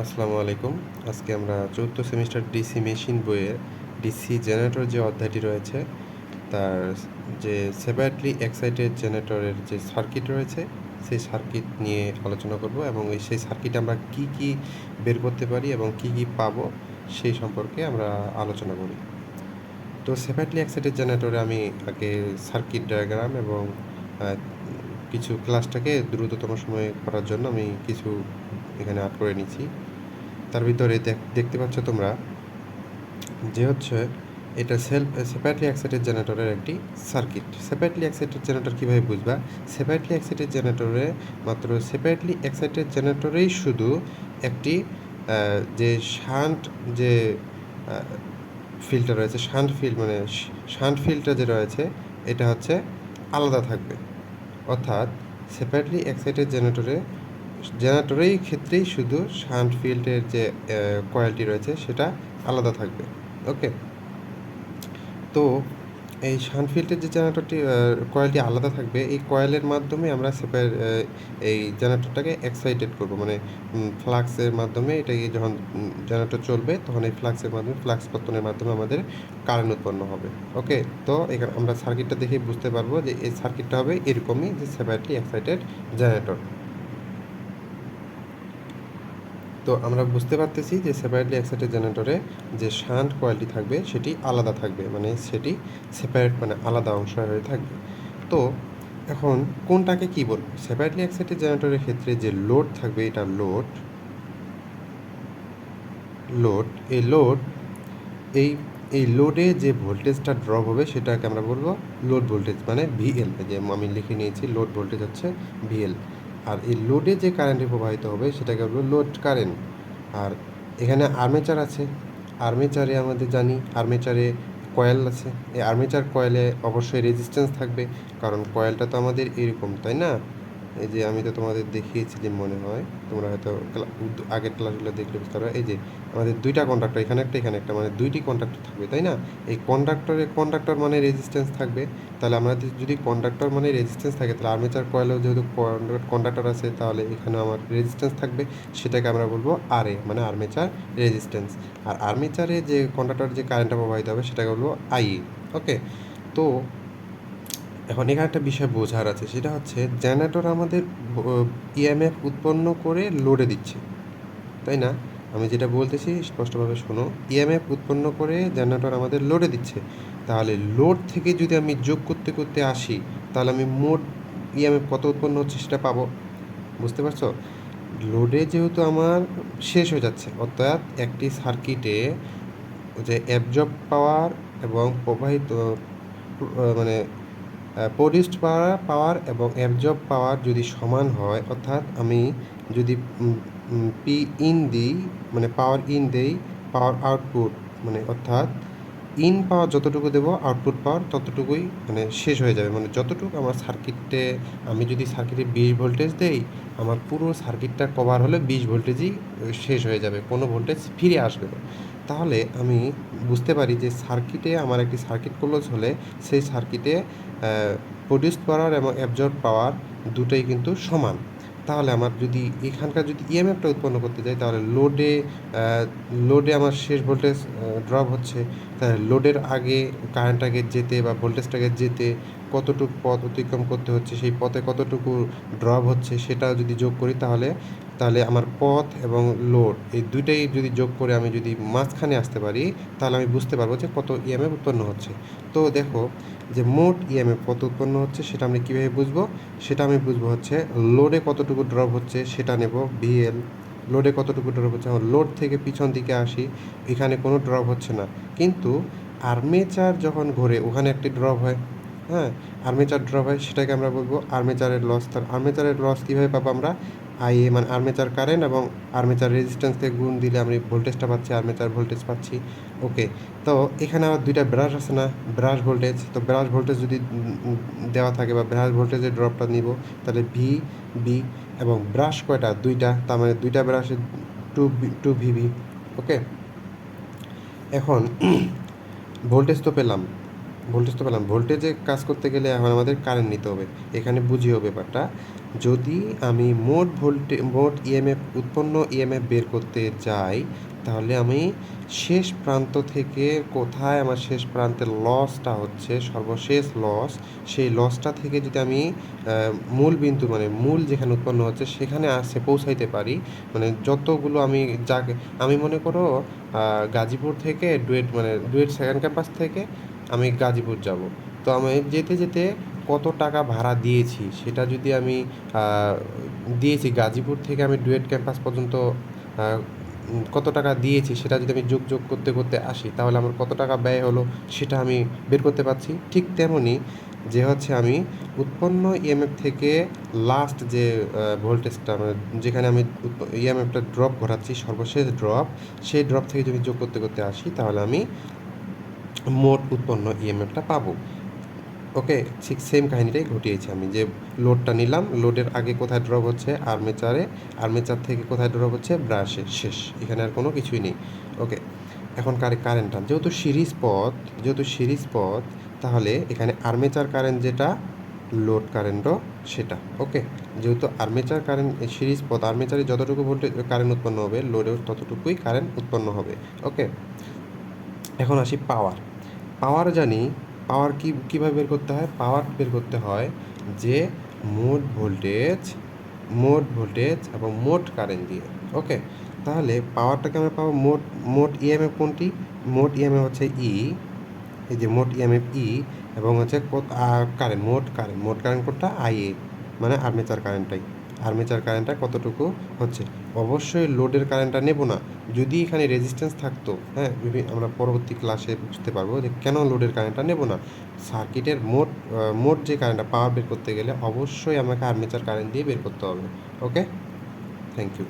আসসালামু আলাইকুম। আজকে আমরা ৪র্থ সেমিস্টার ডিসি মেশিন বইয়ের ডিসি জেনারেটর যে অধ্যায়টি রয়েছে, তার যে সেপারেটলি এক্সাইটেড জেনারেটরের যে সার্কিট রয়েছে, সেই সার্কিট নিয়ে আলোচনা করব এবং সেই সার্কিট আমরা কি বের করতে পারি এবং কি পাবো, সেই সম্পর্কে আমরা আলোচনা করি। তো সেপারেটলি এক্সাইটেড জেনারেটরে আমি আগে সার্কিট ডায়াগ্রাম এবং কিছু ক্লাসটাকে দ্রুততম সময়ে করার জন্য আমি কিছু এখানে আর্ট করে নিচ্ছি। তার ভিতরে দেখতে পাচ্ছ তোমরা যে হচ্ছে এটা সেপারেটলি এক্সাইটেড জেনারেটরের একটি সার্কিট। সেপারেটলি এক্সাইটেড জেনারেটর কীভাবে বুঝবা? সেপারেটলি এক্সাইটেড জেনারেটরে মাত্র সেপারেটলি এক্সাইটেড জেনারেটরেই শুধু একটি যে শান্ট যে ফিল্ডটা রয়েছে, শান্ট ফিল্ডটা যে রয়েছে, এটা হচ্ছে আলাদা থাকবে। অর্থাৎ সেপারেটলি এক্সাইটেড জেনারেটরেই ক্ষেত্রেই শুধু শান্ট ফিল্ডের যে কয়েলটি রয়েছে সেটা আলাদা থাকবে। ওকে, তো এই শান্ট ফিল্ডের যে জেনারেটরটি কয়েলটি আলাদা থাকবে, এই কয়েলের মাধ্যমে আমরা এই জেনারেটরটাকে এক্সাইটেড করব, মানে ফ্লাক্সের মাধ্যমে এটাকে যখন জেনারেটর চলবে তখন এই ফ্লাক্সের মাধ্যমে ফ্লাক্স পত্তনের মাধ্যমে আমাদের কারেন্ট উৎপন্ন হবে। ওকে, তো এখানে আমরা সার্কিটটা দেখে বুঝতে পারবো যে এই সার্কিটটা হবে এরকমই, যে সেপারেটলি এক্সাইটেড জেনারেটর। তো আমরা বুঝতে পারতেছি যে সেপারেটলি এক্সাইটেড জেনারেটরে যে শান্ট কয়েলটি থাকবে সেটি আলাদা থাকবে, মানে সেটি সেপারেট, মানে আলাদা অংশ হয়ে থাকবে। তো এখন কোনটাকে কি বলবো? সেপারেটলি এক্সাইটেড জেনারেটরের ক্ষেত্রে যে লোড থাকবে, এটা লোড লোড এই লোড এই এই লোডে যে ভোল্টেজটা ড্রপ হবে সেটাকে আমরা বলবো লোড ভোল্টেজ, মানে ভিএল। যে আমি লিখে নিয়েছি, লোড ভোল্টেজ হচ্ছে ভিএল। আর এই লোডে যে কারেন্টে প্রবাহিত হবে সেটাকে বলবো লোড কারেন্ট। আর এখানে আর্মেচার আছে, আর্মেচারে আমাদের জানি আর্মেচারে কয়েল আছে। এই আর্মেচার কয়েলে অবশ্যই রেজিস্ট্যান্স থাকবে, কারণ কয়েলটা তো আমাদের এরকম, তাই না? এই যে আমি তো তোমাদের দেখিয়েছিলাম, মনে হয় তোমরা হয়তো আগের ক্লাসগুলো দেখলে বুঝতে পারবে। এই যে আমাদের দুইটা কন্ডাক্টর, এখানে একটা, মানে দুইটি কন্ডাক্টর থাকবে, তাই না? এই কন্ডাক্টর মানে রেজিস্ট্যান্স থাকবে। তাহলে আমাদের যদি কন্ডাক্টর মানে রেজিস্ট্যান্স থাকে, তাহলে আর্মেচার কয়েলেও যেহেতু কন্ডাক্টর আছে, তাহলে এখানে আমার রেজিস্ট্যান্স থাকবে। সেটাকে আমরা বলবো আরএ, মানে আর্মেচার রেজিস্ট্যান্স। আর আর্মেচারে যে কন্ডাক্টর যে কারেন্টটা প্রবাহিত হবে সেটাকে বলবো আইএ। ওকে, তো এখন এখানে একটা বিষয় বোঝার আছে, সেটা হচ্ছে জেনারেটর আমাদের ইএমএফ উৎপন্ন করে লোডে দিচ্ছে, তাই না? আমি যেটা বলতেছি স্পষ্টভাবে শোনো। ইএমএফ উৎপন্ন করে জেনারেটর আমাদের লোডে দিচ্ছে। তাহলে লোড থেকে যদি আমি যোগ করতে করতে আসি, তাহলে আমি মোট ইএমএফ কত উৎপন্ন হচ্ছে সেটা পাবো। বুঝতে পারছো? লোডে যেহেতু আমার শেষ হয়ে যাচ্ছে, অর্থাৎ একটি সার্কিটে যে অ্যাবজর্ব পাওয়ার এবং প্রবাহিত মানে প্রডিউসড পাওয়ার এবং অ্যাবজর্ব পাওয়ার যদি সমান হয়, অর্থাৎ আমি যদি পি ইন দিই, মানে পাওয়ার ইন দেই, পাওয়ার আউটপুট, মানে অর্থাৎ ইন পাওয়ার যতটুকু দেবো আউটপুট পাওয়ার ততটুকুই মানে শেষ হয়ে যাবে। মানে যতটুকু আমার সার্কিটে, আমি যদি সার্কিটে 20 ভোল্টেজ দেই, আমার পুরো সার্কিটটা কভার হলে 20 ভোল্টেজই শেষ হয়ে যাবে, কোনো ভোল্টেজ ফিরে আসবে না। তাহলে আমি বুঝতে পারি যে সার্কিটে আমার একটি সার্কিট ক্লোজ হলে সেই সার্কিটে প্রডিউসড পাওয়ার এবং অ্যাবজর্ব পাওয়ার দুটোই কিন্তু সমান। তাহলে আমার যদি এখানকার যদি ইএমএফটা উৎপন্ন করতে যাই, তাহলে লোডে আমার শেষ ভোল্টেজ ড্রপ হচ্ছে, তাহলে লোডের আগে কারেন্টটাকে যেতে বা ভোল্টেজটাকে যেতে কতটুকু পথ অতিক্রম করতে হচ্ছে, সেই পথে কতটুকু ড্রপ হচ্ছে সেটা যদি যোগ করি, তাহলে আমার পথ এবং লোড এই দুইটাই যদি যোগ করে আমি যদি মাঝখানে আসতে পারি, তাহলে আমি বুঝতে পারবো যে কত ইএমএফ উৎপন্ন হচ্ছে। তো দেখো যে মোট ইএমএফ কত উৎপন্ন হচ্ছে সেটা আমি কীভাবে বুঝবো? সেটা আমি বুঝবো হচ্ছে লোডে কতটুকু ড্রপ হচ্ছে সেটা নেব ভিএল। লোডে কতটুকু ড্রপ হচ্ছে, আমার লোড থেকে পিছন দিকে আসি, এখানে কোনো ড্রপ হচ্ছে না, কিন্তু আর্মেচার যখন ঘোরে ওখানে একটি ড্রপ হয়। হ্যাঁ, আর্মেচার ড্রপ হয়, সেটাকে আমরা বলবো আর্মেচারের লস। তার আর্মেচারের লস কীভাবে পাবো আমরা? আইএ, মানে আর্মেচার কারেন্ট এবং আর্মেচার রেজিস্ট্যান্সকে গুণ দিলে আমি ভোল্টেজটা পাচ্ছি, আর্মেচার ভোল্টেজ পাচ্ছি। ওকে, তো এখানে আবার দুইটা ব্রাশ আছে না, ব্রাশ ভোল্টেজ। তো ব্রাশ ভোল্টেজ যদি দেওয়া থাকে বা ব্রাশ ভোল্টেজের ড্রপটা নিব, তাহলে ভি বি, এবং ব্রাশ কয়টা? দুইটা, তার মানে দুইটা ব্রাশে টু ভিভি। ওকে, এখন ভোল্টেজ তো পেলাম, ভোল্টেজ তো পেলাম, ভোল্টেজে কাজ করতে গেলে এখন আমাদের কারেন্ট নিতে হবে। এখানে বুঝিও ব্যাপারটা, যদি আমি মোট ইএমএফ উৎপন্ন ইএমএফ বের করতে যাই, তাহলে আমি শেষ প্রান্ত থেকে কোথায় আমার শেষ প্রান্তের লসটা হচ্ছে, সর্বশেষ লস, সেই লসটা থেকে যদি আমি মূল বিন্দু মানে মূল যেখানে উৎপন্ন হচ্ছে সেখানে পৌঁছাইতে পারি, মানে যতগুলো যাকে আমি মনে করো গাজীপুর থেকে ডুয়েট সেকেন্ড ক্যাম্পাস থেকে আমি গাজীপুর যাব, তো আমি যেতে যেতে কত টাকা ভাড়া দিয়েছি সেটা যদি আমি দিয়েছি গাজীপুর থেকে আমি ডুয়েট ক্যাম্পাস পর্যন্ত কত টাকা দিয়েছি সেটা যদি আমি যোগ করতে করতে আসি, তাহলে আমার কত টাকা ব্যয় হলো সেটা আমি বের করতে পারছি। ঠিক তেমনই যে হচ্ছে আমি উৎপন্ন ইএমএফ থেকে লাস্ট যে ভোল্টেজটা মানে যেখানে আমি ইএমএফটা ড্রপ ঘটাচ্ছি, সর্বশেষ ড্রপ, সেই ড্রপ থেকে যদি যোগ করতে করতে আসি, তাহলে আমি মোট উৎপন্ন ইএমএফটা পাবো। ওকে, ঠিক সেম কাহিনিটাই ঘটিয়েছি আমি, যে লোডটা নিলাম, লোডের আগে কোথায় ড্রপ হচ্ছে আর্মেচারে, আর্মেচার থেকে কোথায় ড্রপ হচ্ছে ব্রাশে, শেষ, এখানে আর কোনো কিছুই নেই। ওকে, এখন কারেন্টটা যেহেতু সিরিজ পথ, তাহলে এখানে আর্মেচার কারেন্ট যেটা, লোড কারেন্টও সেটা। ওকে, যেহেতু আর্মেচার কারেন্ট সিরিজ পথ, আর্মেচারে যতটুকু ভোল্টেজ কারেন্ট উৎপন্ন হবে, লোডেও ততটুকুই কারেন্ট উৎপন্ন হবে। ওকে, এখন আসি পাওয়ার জানি। পাওয়ার কীভাবে বের করতে হয়? পাওয়ার বের করতে হয় যে মোট ভোল্টেজ এবং মোট কারেন্ট দিয়ে। ওকে, তাহলে পাওয়ারটাকে আমরা পাবো মোট ইএমএফ কোনটি? মোট ইএমএফ হচ্ছে এই যে মোট ইএমএফ এবং হচ্ছে মোট কারেন্ট কোনটা? আইএ, মানে আর্মেচার কারেন্টটা কতটুকু হচ্ছে। অবশ্যই লোডের কারেন্টটা নেব না। যদি এখানে রেজিস্ট্যান্স থাকতো, হ্যাঁ, আমরা পরবর্তী ক্লাসে বুঝতে পারবো যে কেন লোডের কারেন্টটা নেব না। সার্কিটের মোট যে কারেন্টটা পাওয়ার বের করতে গেলে অবশ্যই আমাকে আর্মেচার কারেন্ট দিয়ে বের করতে হবে। ওকে, থ্যাংক ইউ।